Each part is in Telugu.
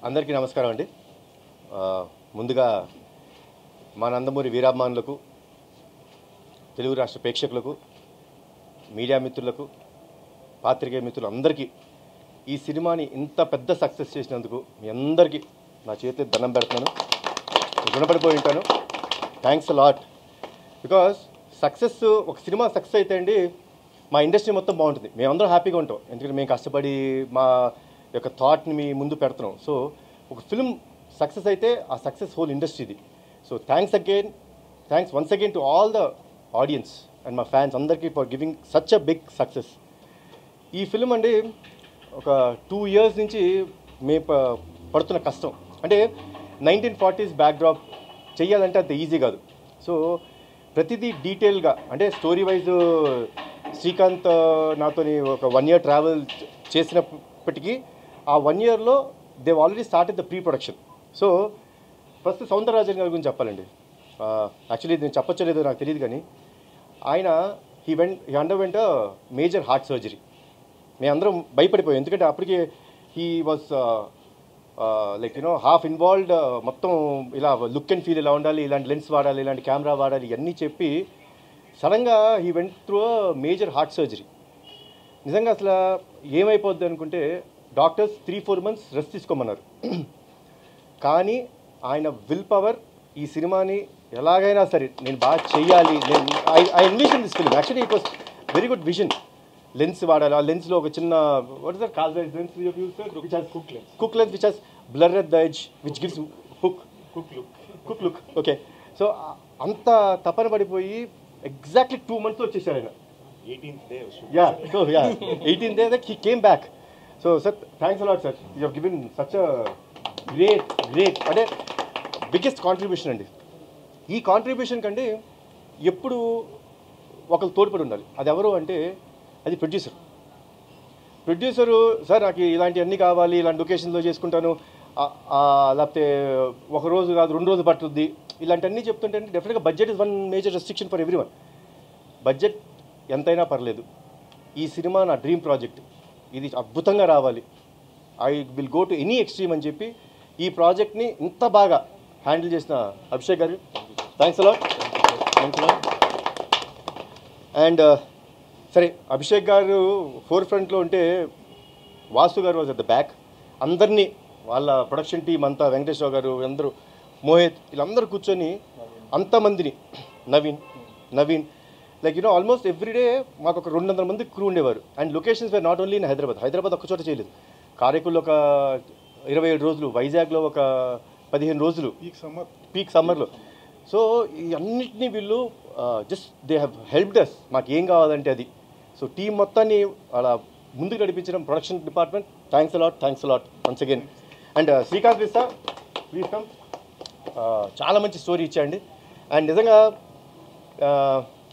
అందరికీ నమస్కారం అండి. ముందుగా మా నందమూరి వీరాభిమానులకు, తెలుగు రాష్ట్ర ప్రేక్షకులకు, మీడియా మిత్రులకు, పాత్రికేయ మిత్రులు అందరికీ ఈ సినిమాని ఇంత పెద్ద సక్సెస్ చేసినందుకు మీ అందరికీ నా చేతి దండం పెడుతున్నాను. రుణపడిపోయి ఉంటాను. Thanks lot. బికాస్ సక్సెస్, ఒక సినిమా సక్సెస్ అయితే అండి మా ఇండస్ట్రీ మొత్తం బాగుంటుంది. మేమందరం హ్యాపీగా ఉంటాం. ఎందుకంటే మేము కష్టపడి మా యొక్క థాట్ని మీ ముందు పెడుతున్నాం. సో ఒక ఫిల్మ్ సక్సెస్ అయితే ఆ సక్సెస్ హోల్ ఇండస్ట్రీది. So thanks once again to all the audience and మా ఫ్యాన్స్ అందరికీ for giving such a big success. ఈ ఫిల్మ్ అండి ఒక 2 years నుంచి మేము పడుతున్న కష్టం. అంటే 1940s బ్యాక్డ్రాప్ చెయ్యాలంటే అంత ఈజీ కాదు. సో ప్రతిదీ డీటెయిల్గా, అంటే స్టోరీ వైజ్ శ్రీకాంత్ నాతో ఒక 1 year ట్రావెల్ చేసినప్పటికీ ఆ 1 yearలో they already started the pre production. So first Soundararajan గారి గురించి చెప్పాలండి. యాక్చువల్లీ నేను చెప్పచ్చో లేదో నాకు తెలియదు, కానీ ఆయన he underwent major heart surgery. మేమందరం భయపడిపోయాం. ఎందుకంటే అప్పటికి he was like half involved. మొత్తం ఇలా లుక్ అండ్ ఫీల్ ఇలా ఉండాలి, ఇలాంటి లెన్స్ వాడాలి, ఇలాంటి కెమెరా వాడాలి, ఇవన్నీ చెప్పి సడన్గా he went through major heart surgery. నిజంగా అసలు ఏమైపోద్ది అనుకుంటే డాక్టర్స్ 3-4 months రెస్ట్ తీసుకోమన్నారు. కానీ ఆయన విల్ పవర్ ఈ సినిమాని ఎలాగైనా సరే నేను బాగా చెయ్యాలి. I envision this film. Actually it was very good vision. Lens వాడాలి. ఆ లెన్స్లో ఒక చిన్న what is that call lens cook lens which has blur at the edge which gives cook look. Okay, so అంత తపన పడిపోయి ఎగ్జాక్ట్లీ 2 months వచ్చేసారు ఆయన. 18th day. So 18th day that he came back. So sir, thanks a lot sir. You have given such a great అంటే బిగ్గెస్ట్ కాంట్రిబ్యూషన్ అండి. ఈ కాంట్రిబ్యూషన్ కంటే ఎప్పుడు ఒకరు తోడ్పడి ఉండాలి. అది ఎవరు అంటే అది ప్రొడ్యూసరు. సార్ నాకు ఇలాంటివన్నీ కావాలి, ఇలాంటి లొకేషన్లో చేసుకుంటాను, లేకపోతే ఒక రోజు కాదు 2 రోజులు పట్టుద్ది, ఇలాంటివన్నీ చెప్తుంటే డెఫినెట్గా budget is one major restriction for everyone. Budget ఎంతైనా పర్లేదు. ఈ సినిమా నా డ్రీమ్ ప్రాజెక్ట్, ఇది అద్భుతంగా రావాలి, I will go to any extreme అని చెప్పి ఈ ప్రాజెక్ట్ని ఇంత బాగా హ్యాండిల్ చేసిన అభిషేక్ గారు థ్యాంక్స్ అలాట్. అండ్ సరే, అభిషేక్ గారు ఫోర్ ఫ్రంట్లో ఉంటే వాసు గారు వాజ్ అట్ ద బ్యాక్. అందరినీ వాళ్ళ ప్రొడక్షన్ టీం అంతా, వెంకటేశ్వర గారు అందరూ, మోహిత్, వీళ్ళందరూ కూర్చొని అంతమందిని, నవీన్ లైక్ ఆల్మోస్ట్ ఎవ్రీడే మాకు ఒక 200 మంది క్రూ ఉండేవారు. And locations were not only in Hyderabad ఒక్క చోట చేయలేదు. కారైకుల్లో ఒక 27 రోజులు, వైజాగ్లో ఒక 15 రోజులు పీక్ సమ్మర్లో. సో ఈ అన్నిటినీ వీళ్ళు just they have helped us. మాకు ఏం కావాలంటే అది. సో టీం మొత్తాన్ని అలా ముందుకు నడిపించడం production department. Thanks a lot once again. And Srikanth Vista please come. చాలా మంచి స్టోరీ ఇచ్చాయండి. అండ్ నిజంగా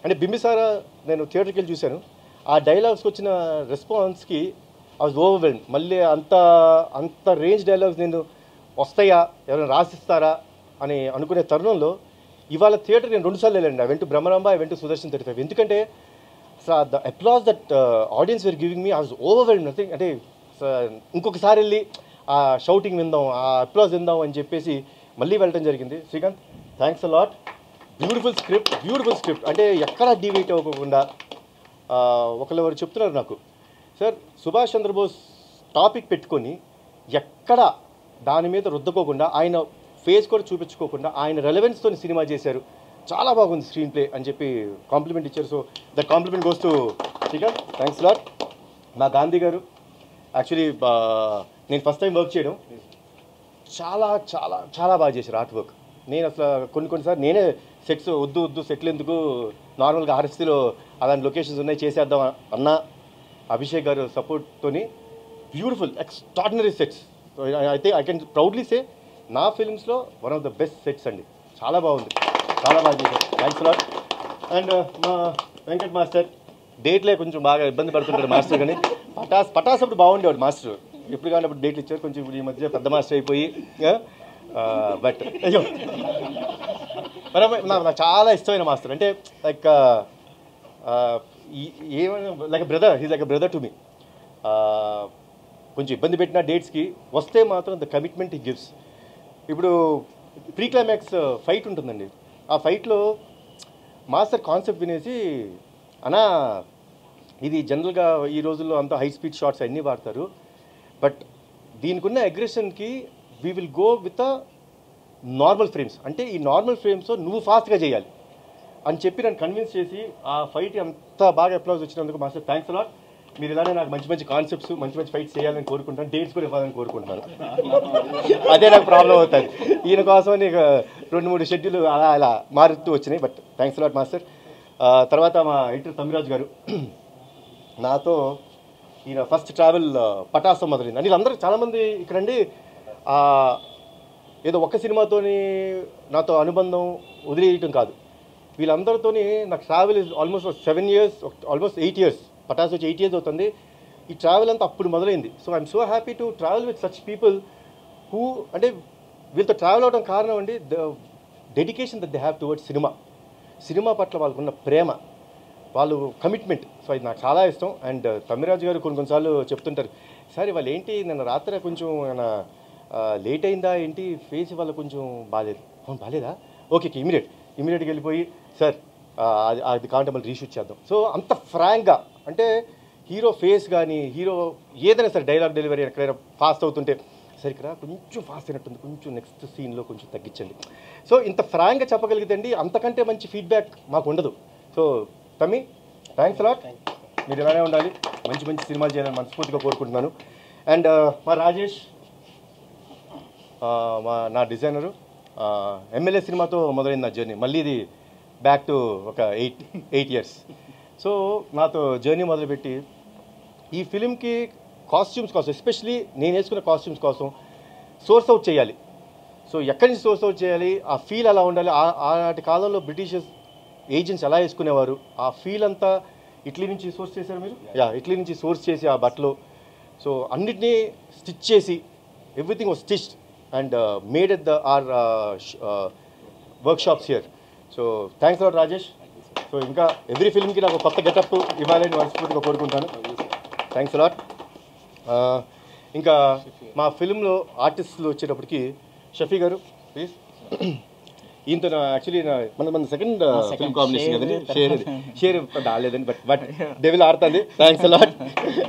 అంటే బింబిసార నేను థియేటర్కి వెళ్ళి చూశాను. ఆ డైలాగ్స్కి వచ్చిన రెస్పాన్స్కి ఐ వాజ్ ఓవర్వెల్మ్డ్. మళ్ళీ అంత రేంజ్ డైలాగ్స్ నేను వస్తాయా, ఎవరైనా రాసిస్తారా అని అనుకునే తరుణంలో ఇవాళ థియేటర్ నేను 2 సార్లు వెళ్ళండి. I went to Bhramaramba, I went to Sudarshan 35. ఎందుకంటే అసలు the applause that audience were giving me, I was overwhelmed. Nothing అంటే ఇంకొకసారి వెళ్ళి ఆ షౌటింగ్ విందాం, ఆ అప్లాజ్ విందాం అని చెప్పేసి మళ్ళీ వెళ్ళడం జరిగింది. Srikanth thanks a lot. Beautiful script అంటే ఎక్కడా డివేట్ అవ్వకుండా. ఒకరు చెప్తున్నారు నాకు, సార్ సుభాష్ చంద్రబోస్ టాపిక్ పెట్టుకొని ఎక్కడ దాని మీద రుద్దకోకుండా, ఆయన ఫేస్ కూడా చూపించుకోకుండా ఆయన రెలవెన్స్తో సినిమా చేశారు, చాలా బాగుంది స్క్రీన్ ప్లే అని చెప్పి కాంప్లిమెంట్ ఇచ్చారు. So that complement goes to Srikanth. Thanks lot. మా గాంధీ గారు యాక్చువల్లీ నేను ఫస్ట్ టైం వర్క్ చేయడం, చాలా చాలా చాలా బాగా చేశారు ఆర్ట్ వర్క్. నేను అసలు కొన్నిసార్లు నేనే సెట్స్ వద్దు సెట్లు ఎందుకు, నార్మల్గా ఆర్ఎస్సీలో అలాంటి లొకేషన్స్ ఉన్నాయి చేసేద్దాం అన్నా, అభిషేక్ గారు సపోర్ట్తోని beautiful extraordinary sets. I can proudly say నా ఫిల్మ్స్లో one of the best sets అండి. చాలా బాగుంది, చాలా బాగా చేశారు. Thanks lot. అండ్ మా వెంకట్ మాస్టర్ డేట్లే కొంచెం బాగా ఇబ్బంది పడుతుంటాడు మాస్టర్, కానీ పటాస్ అప్పుడు బాగుండేవాడు మాస్టర్. ఎప్పుడు కానీ అప్పుడు డేట్లు ఇచ్చారు. కొంచెం ఇప్పుడు ఈ మధ్య పెద్ద మాస్టర్ అయిపోయి, బట్ అయ్యో నాకు చాలా ఇష్టమైన మాస్టర్. అంటే లైక్ ఏమైనా like brother, he's like brother to me. కొంచెం ఇబ్బంది పెట్టిన డేట్స్కి వస్తే మాత్రం ద కమిట్మెంట్ హీ గివ్స్. ఇప్పుడు ప్రీ క్లైమాక్స్ ఫైట్ ఉంటుందండి. ఆ ఫైట్లో మాస్టర్ కాన్సెప్ట్ వినేసి అన్నా ఇది జనరల్గా ఈ రోజుల్లో అంతా హై స్పీడ్ షాట్స్ అన్నీ వాడతారు, బట్ దీనికి ఉన్న అగ్రెషన్కి we will go with normal frames, అంటే ఈ నార్మల్ ఫ్రేమ్స్ నువ్వు ఫాస్ట్గా చేయాలి అని చెప్పి నన్ను కన్విన్స్ చేసి ఆ ఫైట్ అంత బాగా అప్లాజ్ వచ్చినందుకు మాస్టర్ థ్యాంక్స్ అలాట్. మీరు ఇలానే నాకు మంచి మంచి కాన్సెప్ట్స్ మంచి మంచి ఫైట్స్ చేయాలని కోరుకుంటాను, డేట్స్ కూడా ఇవ్వాలని కోరుకుంటున్నాను. అదే నాకు ప్రాబ్లం అవుతుంది. ఈయన కోసం నీకు 2-3 షెడ్యూల్ అలా అలా మారుతూ వచ్చినాయి, బట్ థ్యాంక్స్ అలాట్ మాస్టర్. తర్వాత మా ఎడిటర్ తమ్మిరాజు గారు నాతో ఈయన ఫస్ట్ ట్రావెల్ పటాసం మొదలైంది. అని వీళ్ళందరూ చాలామంది ఇక్కడండి ఏదో ఒక్క సినిమాతోని నాతో అనుబంధం వదిలేయటం కాదు, వీళ్ళందరితోని నాకు travel is almost 7 years, almost 8 years. Pataas వచ్చి 8 years అవుతుంది. ఈ ట్రావెల్ అంతా అప్పుడు మొదలైంది. So I'm so happy to travel with such people who, అంటే వీళ్ళతో ట్రావెల్ అవడం కారణం అండి the dedication that they have towards cinema పట్ల వాళ్ళకున్న ప్రేమ, వాళ్ళు కమిట్మెంట్. సో ఇది నాకు చాలా ఇష్టం. అండ్ తమ్మిరాజు గారు కొన్నిసార్లు చెప్తుంటారు, సార్ వాళ్ళు ఏంటి నిన్న రాత్రి కొంచెం లేట్ అయిందా ఏంటి, ఫేస్ వాళ్ళ కొంచెం బాగాలేదు. అవును బాగాలేదా, ఓకే ఇమీడియట్గా వెళ్ళిపోయి సార్ అది కావాలంటే మళ్ళీ రీషూట్ చేద్దాం. సో అంత ఫ్రాంక్గా, అంటే హీరో ఫేస్ కానీ హీరో ఏదైనా సరే డైలాగ్ డెలివరీ ఎక్కడైనా ఫాస్ట్ అవుతుంటే సరే ఇక్కడ కొంచెం ఫాస్ట్ అయినట్టుంది, కొంచెం నెక్స్ట్ సీన్లో కొంచెం తగ్గించండి. సో ఇంత ఫ్రాంక్గా చెప్పగలిగితే అండి అంతకంటే మంచి ఫీడ్బ్యాక్ మాకు ఉండదు. సో తమ్మి థ్యాంక్స్ అలాట్, మీరు ఇలానే ఉండాలి, మంచి మంచి సినిమాలు చేయాలని మనస్ఫూర్తిగా కోరుకుంటున్నాను. అండ్ మా రాజేష్ నా డిజైనరు, ఎమ్మెల్యే సినిమాతో మొదలైంది నా జర్నీ, మళ్ళీ ఇది బ్యాక్ టు ఒక 8 years. సో నాతో జర్నీ మొదలుపెట్టి ఈ ఫిలింకి కాస్ట్యూమ్స్ కోసం, ఎస్పెషలీ నేను వేసుకున్న కాస్ట్యూమ్స్ కోసం సోర్స్ అవుట్ చేయాలి. సో ఎక్కడి నుంచి సోర్స్ అవుట్ చేయాలి, ఆ ఫీల్ అలా ఉండాలి. ఆనాటి కాలంలో బ్రిటిషర్స్ ఏజెంట్స్ ఎలా వేసుకునేవారు, ఆ ఫీల్ అంతా ఇటలీ నుంచి సోర్స్ చేశారు మీరు, ఇటలీ నుంచి సోర్స్ చేసి ఆ బట్టలు, సో అన్నిటినీ స్టిచ్ చేసి everything was stitched and made at our workshops here. So thanks a lot Rajesh. So ఇంకా ఎవ్రీ ఫిల్మ్కి నాకు కొత్త గెటప్ ఇవ్వాలని మనస్ఫూర్తిగా కోరుకుంటాను. Thanks a lot. ఇంకా మా ఫిల్మ్లో ఆర్టిస్టులు వచ్చేటప్పటికి షఫీ గారు ప్లీజ్. ఈయనతో యాక్చువల్లీ మన సెకండ్ ఫిల్మ్ కాంబినేషన్ కదండి, షేర్ రాలేదండి, బట్ డెవిల్ ఆడుతుంది. Thanks a lot.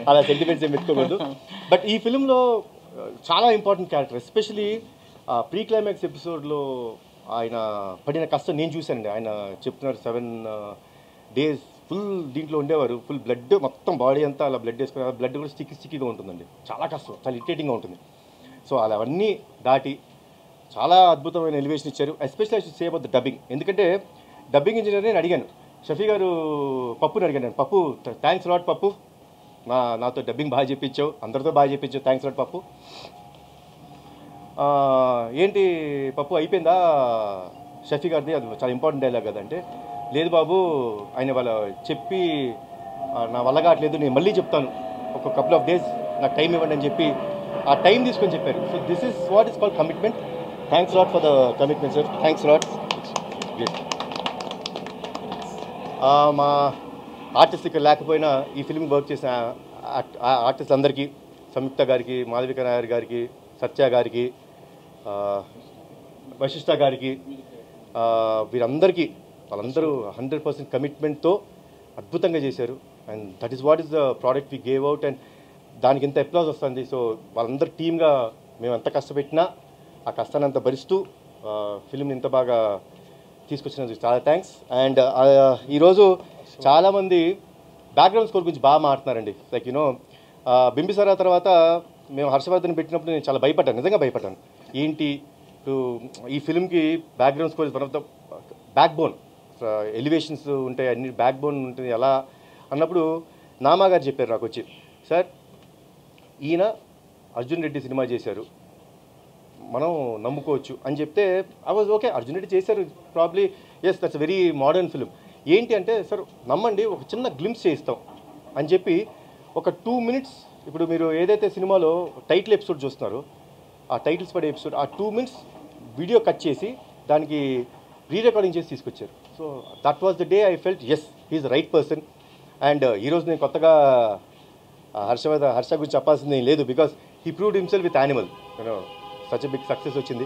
అలా సెంటిమెంట్స్ ఏం పెట్టుకోకూడదు. బట్ ఈ ఫిల్మ్లో చాలా important character, especially pre climax ఎపిసోడ్లో ఆయన పడిన కష్టం నేను చూశానండి. ఆయన చెప్తున్నారు 7 days ఫుల్ దీంట్లో ఉండేవారు, ఫుల్ బ్లడ్ మొత్తం బాడీ అంతా అలా బ్లడ్ వేసుకుని, బ్లడ్ కూడా స్టిక్కీగా ఉంటుందండి, చాలా కష్టం, చాలా ఇరిటేటింగ్గా ఉంటుంది. సో అలా అవన్నీ దాటి చాలా అద్భుతమైన ఎలివేషన్ ఇచ్చారు. Especially I should say about the dubbing, ఎందుకంటే డబ్బింగ్ ఇంజనీర్ నేను అడిగాను, షఫీ గారు పప్పుని అడిగాను, పప్పు థ్యాంక్స్ లాట్ పప్పు, నాతో డబ్బింగ్ బాగా చెప్పించావు, అందరితో బాగా చెప్పించావు, థ్యాంక్స్ లాట్ పప్పు. ఏంటి పప్పు అయిపోయిందా షఫీ గారిది, అది చాలా ఇంపార్టెంట్ డైలాగ్ కదంటే, లేదు బాబు ఆయన వాళ్ళ చెప్పి నా వల్ల కావట్లేదు, నేను మళ్ళీ చెప్తాను, ఒక couple of days నాకు టైం ఇవ్వండి అని చెప్పి ఆ టైం తీసుకొని చెప్పారు. So this is what is called commitment. Thanks lot for the commitment sir, thanks lot. మా ఆర్టిస్ట్ ఇక్కడ లేకపోయినా ఈ ఫిల్మ్ వర్క్ చేసిన ఆర్టిస్ట్ అందరికీ, సంయుక్త గారికి, మాధవిక నాయర్ గారికి, సత్య గారికి, వశిష్ఠ గారికి, వీరందరికీ, వాళ్ళందరూ 100% కమిట్మెంట్తో అద్భుతంగా చేశారు. And that is what is the product we gave out, and దానికి ఎంత అప్లాజ్ వస్తుంది. సో వాళ్ళందరూ టీమ్గా మేము ఎంత కష్టపెట్టినా ఆ కష్టాన్ని అంత భరిస్తూ ఫిల్మ్ని ఇంత బాగా తీసుకొచ్చినందుకు చాలా థ్యాంక్స్. అండ్ ఈరోజు చాలామంది బ్యాక్గ్రౌండ్ స్కోర్ గురించి బాగా మాట్లాడుతున్నారండి. లైక్ యూనో బింబిసారా తర్వాత మేము హర్షవర్ధన్ పెట్టినప్పుడు నేను చాలా భయపడ్డాను, నిజంగా భయపడ్డాను. ఏంటి ఈ ఫిల్మ్కి background score one of the back bone, elevations ఉంటాయి, అన్ని బ్యాక్ బోన్ ఉంటుంది ఎలా అన్నప్పుడు నామా గారు చెప్పారు నాకు వచ్చి, సార్ ఈయన అర్జున్ రెడ్డి సినిమా చేశారు, మనం నమ్ముకోవచ్చు అని చెప్తే I was okay, Arjun Reddy చేశారు probably, yes that's very modern film. ఏంటి అంటే సార్ నమ్మండి ఒక చిన్న గ్లింప్స్ చేయిస్తాం అని చెప్పి ఒక 2 minutes, ఇప్పుడు మీరు ఏదైతే సినిమాలో టైటిల్ ఎపిసోడ్ చూస్తున్నారో ఆ టైటిల్స్ పడే ఎపిసోడ్, ఆ 2 minutes వీడియో కట్ చేసి దానికి రీరికార్డింగ్ చేసి తీసుకొచ్చారు. So that was the day I felt as he is right person. And ఈరోజు నేను కొత్తగా హర్ష గురించి చెప్పాల్సింది లేదు, because he proved himself with Animal, you know such a big success వచ్చింది.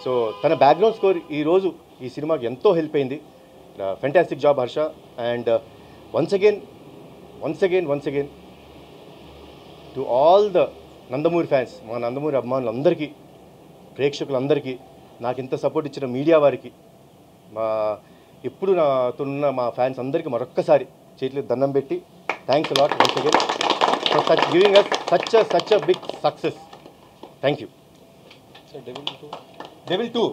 సో తన బ్యాక్గ్రౌండ్ స్కోర్ ఈరోజు ఈ సినిమాకి ఎంతో హెల్ప్ అయింది. Fantastic job Harsha. And once again to all the Nandamuri fans, మా నందమూరి అభిమానులందరికీ, ప్రేక్షకులందరికీ, నాకు ఇంత సపోర్ట్ ఇచ్చిన మీడియా వారికి, ఎప్పుడు నాతో ఉన్న మా ఫ్యాన్స్ అందరికీ మరొక్కసారి చేతులు దండం పెట్టి thanks a lot once again for such giving us such a big success. Thank you. Devil 2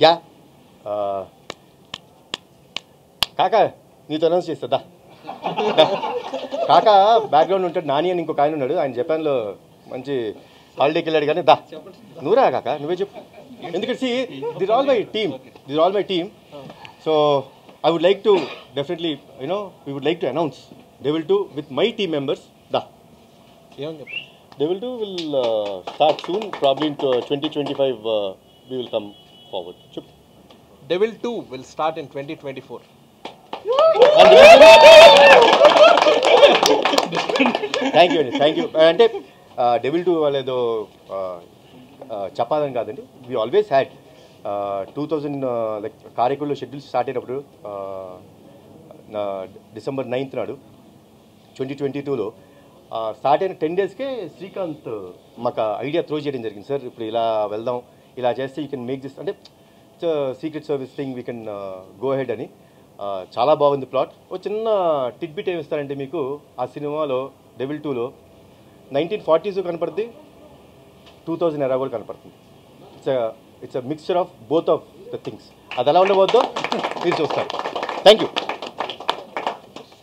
యా కాకా నీతో అనౌన్స్ చేస్తుందా? కాకా బ్యాక్గ్రౌండ్ ఉంటాడు, నాని అని ఇంకొక ఆయన ఉన్నాడు, ఆయన జపాన్లో మంచి హాలిడేకి వెళ్ళాడు. కానీ దా నువ్వురా కాకా, నువ్వే చెప్పు. ఎందుకంటే see this all my team. So I would like to definitely, we would like to announce Devil 2 with my team members. Devil 2 will start soon, probably in 2025 we will come forward. Chup. Devil 2 will start in 2024. Thank you. అంటే Devil 2 వాళ్ళేదో చెప్పాలని కాదండి, we always had 2000 లైక్ కారైకుల్లో షెడ్యూల్ స్టార్ట్ అయినప్పుడు December 9th నాడు 2022లో స్టార్ట్ అయిన 10 daysకే శ్రీకాంత్ మాకు ఐడియా త్రో చేయడం జరిగింది. సార్ ఇప్పుడు ఇలా వెళ్దాం, ఇలా చేస్తే యూ కెన్ మేక్ దిస్, అంటే secret service thing we can go head అని. చాలా బాగుంది ప్లాట్. ఓ చిన్న టిట్ బిట్ ఏమి ఇస్తారంటే మీకు ఆ సినిమాలో Devil 2లో 1940s కనపడుతుంది, 2000 era కూడా కనపడుతుంది. It's a mixture of both of the things. అది ఎలా ఉండబోద్దో మీరు చూస్తారు. Thank you.